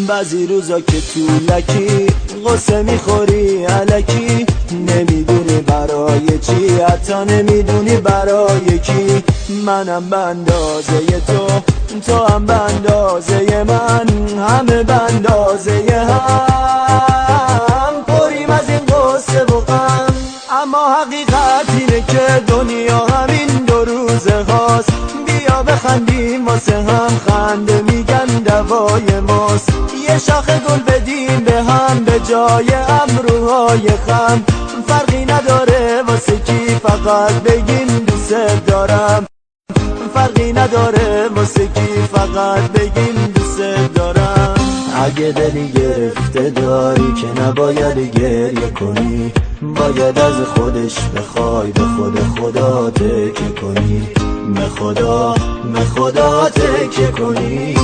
بعضی روزا که طولکی قصه میخوری الکی، نمیدونی برای چی، حتی نمیدونی برای کی. منم به اندازه تو هم به اندازه من، همه به اندازه هم پریم از این قصه و غم. اما حقیقت اینه که دنیا همین دو روزه هاست، بیا بخندیم واسه هم، خنده میگن دوای ماست. یه شاخه گل بدیم به هم به جای ابروهای خم، فرقی نداره واسه کی، فقط بگین دوست دارم. فرقی نداره واسه کی، فقط بگین دوست دارم. اگه دلی گرفته داری که نباید گریه کنی، باید از خودش بخوای، به خدا تکیه کنی، به خدا تکیه کنی.